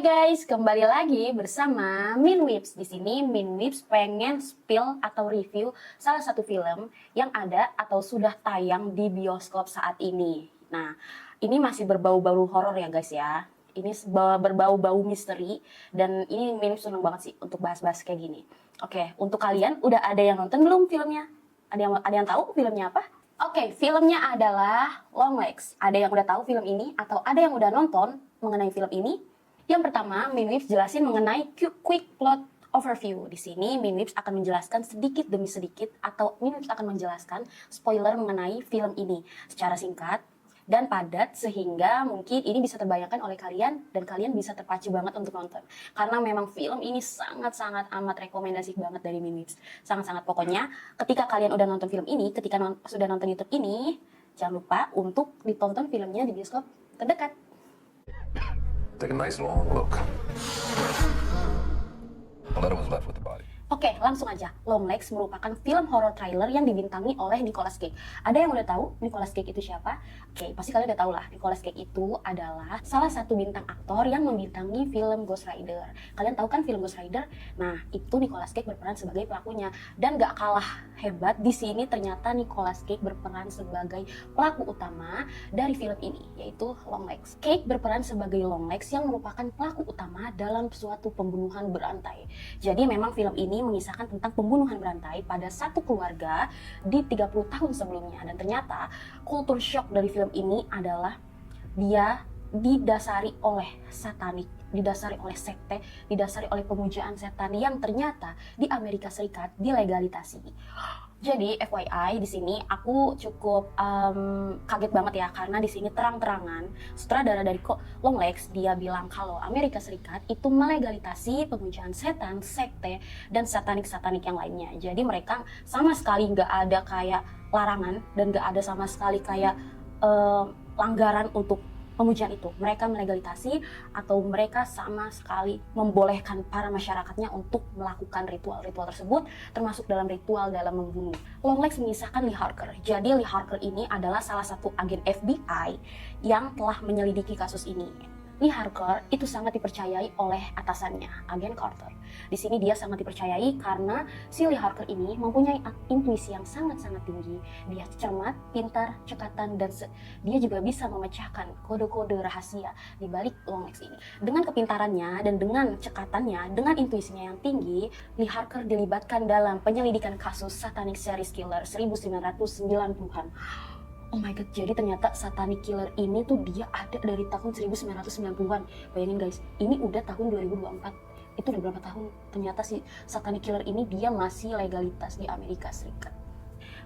Guys, kembali lagi bersama Minwips. Di sini Minwips pengen spill atau review salah satu film yang ada atau sudah tayang di bioskop saat ini. Nah, ini masih berbau-bau horor ya guys ya. Ini berbau-bau misteri dan ini Minwips seneng banget sih untuk bahas-bahas kayak gini. Oke, untuk kalian udah ada yang nonton belum filmnya? Ada yang tahu filmnya apa? Oke, filmnya adalah Longlegs. Ada yang udah tahu film ini atau ada yang udah nonton mengenai film ini? Yang pertama, Minwips jelasin mengenai quick plot overview. Di sini Minwips akan menjelaskan sedikit demi sedikit atau Minwips akan menjelaskan spoiler mengenai film ini secara singkat dan padat sehingga mungkin ini bisa terbayangkan oleh kalian dan kalian bisa terpacu banget untuk nonton. Karena memang film ini sangat-sangat amat rekomendasi banget dari Minwips. Sangat-sangat pokoknya ketika kalian udah nonton film ini, ketika sudah nonton YouTube ini, jangan lupa untuk ditonton filmnya di bioskop terdekat. Take a nice long look. The letter was left with the body. Oke, langsung aja. Longlegs merupakan film horror trailer yang dibintangi oleh Nicolas Cage. Ada yang udah tahu Nicolas Cage itu siapa? Oke, pasti kalian udah tahu lah. Nicolas Cage itu adalah salah satu bintang aktor yang membintangi film Ghost Rider. Kalian tahu kan film Ghost Rider? Nah, itu Nicolas Cage berperan sebagai pelakunya. Dan gak kalah hebat, di sini ternyata Nicolas Cage berperan sebagai pelaku utama dari film ini, yaitu Longlegs. Cage berperan sebagai Longlegs yang merupakan pelaku utama dalam suatu pembunuhan berantai. Jadi memang film ini mengisahkan tentang pembunuhan berantai pada satu keluarga di 30 tahun sebelumnya. Dan ternyata kultur shock dari film ini adalah dia didasari oleh satanik, didasari oleh sekte, didasari oleh pemujaan setan yang ternyata di Amerika Serikat dilegalisasi. Jadi FYI di sini aku cukup kaget banget ya karena di sini terang-terangan sutradara dari Longlegs dia bilang kalau Amerika Serikat itu melegalisasi pemujaan setan, sekte dan satanik-satanik yang lainnya. Jadi mereka sama sekali nggak ada kayak larangan dan nggak ada sama sekali kayak langgaran untuk pemujaan itu. Mereka melegalisasi atau mereka sama sekali membolehkan para masyarakatnya untuk melakukan ritual-ritual tersebut, termasuk dalam ritual dalam membunuh. Longlegs mengisahkan Lee Harker. Jadi Lee Harker ini adalah salah satu agen FBI yang telah menyelidiki kasus ini. Lee Harker itu sangat dipercayai oleh atasannya, Agen Carter. Di sini dia sangat dipercayai karena si Lee Harker ini mempunyai intuisi yang sangat-sangat tinggi. Dia cermat, pintar, cekatan, dan dia juga bisa memecahkan kode-kode rahasia di balik Longlegs ini. Dengan kepintarannya dan dengan cekatannya, dengan intuisinya yang tinggi, Lee Harker dilibatkan dalam penyelidikan kasus Satanic Serial Killer 1990-an. Oh my god, jadi ternyata Satanic Killer ini tuh dia ada dari tahun 1990-an. Bayangin guys, ini udah tahun 2024. Itu udah berapa tahun? Ternyata si Satanic Killer ini dia masih legalitas di Amerika Serikat.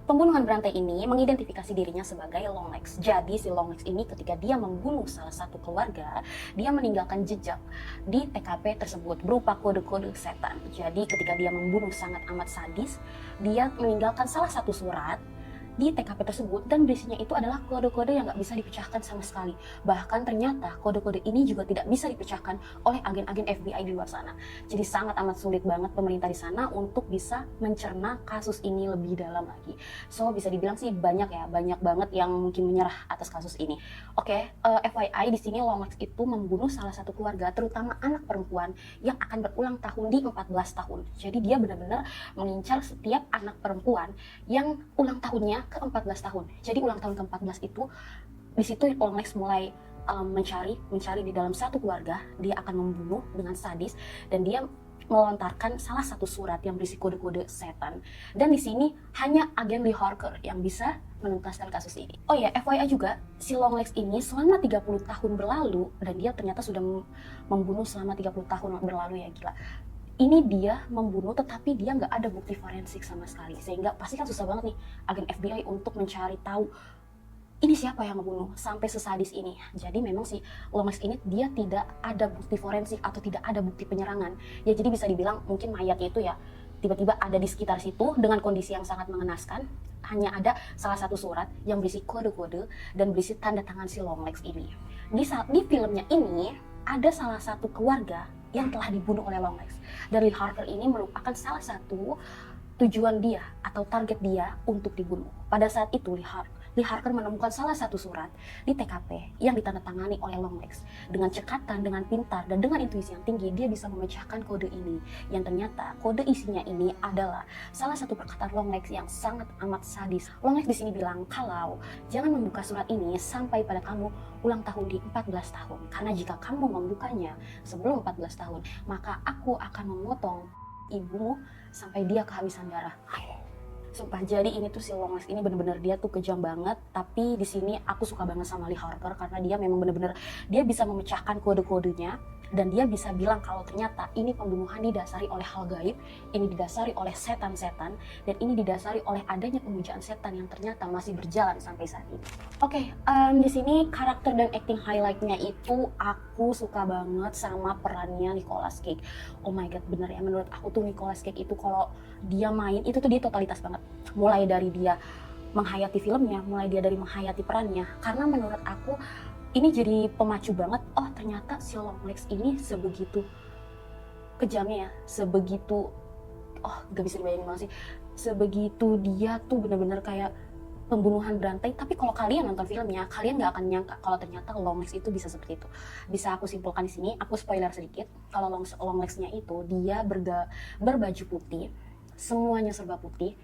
Pembunuhan berantai ini mengidentifikasi dirinya sebagai Longlegs. Jadi si Longlegs ini ketika dia membunuh salah satu keluarga, dia meninggalkan jejak di TKP tersebut berupa kode-kode setan. Jadi ketika dia membunuh sangat amat sadis, dia meninggalkan salah satu surat di TKP tersebut dan berisinya itu adalah kode-kode yang nggak bisa dipecahkan sama sekali. Bahkan ternyata kode-kode ini juga tidak bisa dipecahkan oleh agen-agen FBI di luar sana. Jadi sangat amat sulit banget pemerintah di sana untuk bisa mencerna kasus ini lebih dalam lagi. So bisa dibilang sih banyak banget yang mungkin menyerah atas kasus ini. Oke, FYI di sini Longlegs itu membunuh salah satu keluarga, terutama anak perempuan yang akan berulang tahun di 14 tahun. Jadi dia benar-benar mengincar setiap anak perempuan yang ulang tahunnya ke 14 tahun. Jadi ulang tahun ke-14 itu di situ Longlegs mulai mencari di dalam satu keluarga. Dia akan membunuh dengan sadis dan dia melontarkan salah satu surat yang berisi kode-kode setan. Dan di sini hanya agen Lee Harker yang bisa menuntaskan kasus ini. Oh ya, FYI juga, si Longlegs ini selama 30 tahun berlalu dan dia ternyata sudah membunuh selama 30 tahun berlalu ya, gila. Ini dia membunuh tetapi dia nggak ada bukti forensik sama sekali, sehingga pasti kan susah banget nih agen FBI untuk mencari tahu ini siapa yang membunuh sampai sesadis ini. Jadi memang si Longlegs ini dia tidak ada bukti forensik atau tidak ada bukti penyerangan ya, jadi bisa dibilang mungkin mayatnya itu ya tiba-tiba ada di sekitar situ dengan kondisi yang sangat mengenaskan. Hanya ada salah satu surat yang berisi kode-kode dan berisi tanda tangan si Longlegs ini. Di filmnya ini ada salah satu keluarga yang telah dibunuh oleh Longlegs. Dan Lee Harker ini merupakan salah satu tujuan dia atau target dia untuk dibunuh. Pada saat itu Lee Harker menemukan salah satu surat di TKP yang ditandatangani oleh Longlegs. Dengan cekatan, dengan pintar, dan dengan intuisi yang tinggi, dia bisa memecahkan kode ini. Yang ternyata kode isinya ini adalah salah satu perkataan Longlegs yang sangat amat sadis. Longlegs di sini bilang kalau jangan membuka surat ini sampai pada kamu ulang tahun di 14 tahun. Karena jika kamu membukanya sebelum 14 tahun, maka aku akan memotong ibumu sampai dia kehabisan darah. Sumpah, jadi ini tuh si Longlegs ini bener-bener dia tuh kejam banget. Tapi di sini aku suka banget sama Lee Harker karena dia memang bener-bener dia bisa memecahkan kode-kodenya. Dan dia bisa bilang kalau ternyata ini pembunuhan didasari oleh hal gaib, ini didasari oleh setan-setan, dan ini didasari oleh adanya pemujaan setan yang ternyata masih berjalan sampai saat ini. Oke, di sini karakter dan acting highlightnya itu aku suka banget sama perannya Nicolas Cage. Oh my god, bener ya, menurut aku tuh Nicolas Cage itu kalau dia main itu tuh dia totalitas banget. Mulai dari dia menghayati filmnya, mulai dia dari menghayati perannya. Karena menurut aku ini jadi pemacu banget, oh ternyata si Longlegs ini sebegitu kejamnya ya, sebegitu, oh gak bisa dibayangin banget sih, sebegitu dia tuh bener-bener kayak pembunuhan berantai. Tapi kalau kalian nonton filmnya, kalian gak akan nyangka kalau ternyata Longlegs itu bisa seperti itu. Bisa aku simpulkan di sini, aku spoiler sedikit, kalau Longlegsnya itu dia berbaju putih, semuanya serba putih,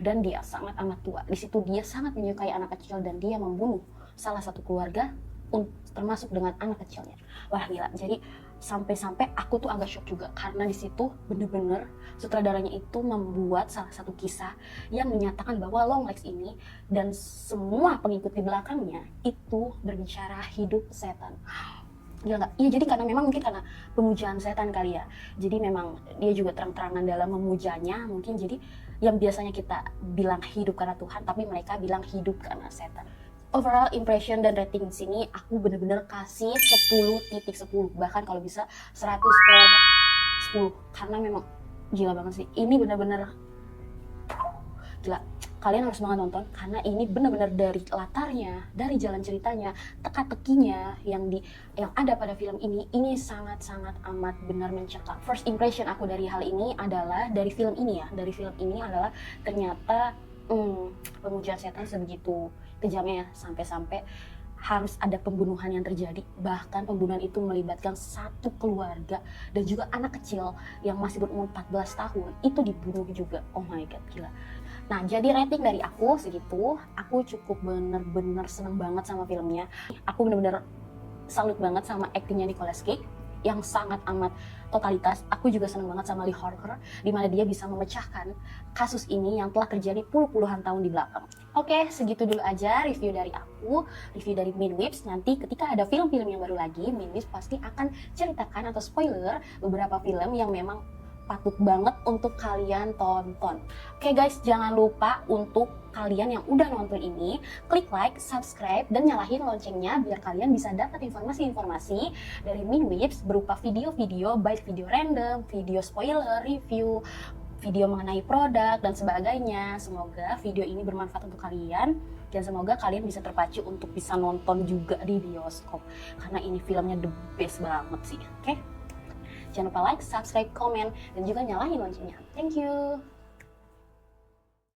dan dia sangat amat tua. Di situ dia sangat menyukai anak kecil dan dia membunuh salah satu keluarga termasuk dengan anak kecilnya. Wah gila, jadi sampai-sampai aku tuh agak shock juga karena di situ bener-bener sutradaranya itu membuat salah satu kisah yang menyatakan bahwa Longlegs ini dan semua pengikut di belakangnya itu berbicara hidup setan. Gila nggak? Iya, jadi karena memang mungkin karena pemujaan setan kali ya. Jadi memang dia juga terang-terangan dalam memujanya, mungkin jadi yang biasanya kita bilang hidup karena Tuhan, tapi mereka bilang hidup karena setan. Overall impression dan rating di sini aku bener-bener kasih 10.10, bahkan kalau bisa 100/10 karena memang gila banget sih. Ini bener-bener gila. Kalian harus banget nonton karena ini bener-bener dari latarnya, dari jalan ceritanya, teka-tekinya yang ada pada film ini sangat-sangat amat benar mencekam. First impression aku dari hal ini adalah dari film ini adalah ternyata pemujaan setan sebegitu kejamnya ya, sampai-sampai harus ada pembunuhan yang terjadi. Bahkan pembunuhan itu melibatkan satu keluarga dan juga anak kecil yang masih berumur 14 tahun itu dibunuh juga. Oh my god, gila. Nah, jadi rating dari aku segitu. Aku cukup bener-bener seneng banget sama filmnya. Aku bener-bener salut banget sama aktingnya Nicolas Cage yang sangat amat totalitas. Aku juga seneng banget sama Lee Harker, di mana dia bisa memecahkan kasus ini yang telah terjadi puluhan tahun di belakang. Oke, segitu dulu aja review dari aku, review dari Minwibs. Nanti ketika ada film-film yang baru lagi, Minwibs pasti akan ceritakan atau spoiler beberapa film yang memang patut banget untuk kalian tonton. Oke guys, jangan lupa untuk kalian yang udah nonton ini, klik like, subscribe, dan nyalahin loncengnya biar kalian bisa dapat informasi-informasi dari Minwibs berupa video-video, baik video random, video spoiler, review, video mengenai produk, dan sebagainya. Semoga video ini bermanfaat untuk kalian, dan semoga kalian bisa terpacu untuk bisa nonton juga di bioskop. Karena ini filmnya the best banget sih, oke? Jangan lupa like, subscribe, komen, dan juga nyalahin loncengnya. Thank you!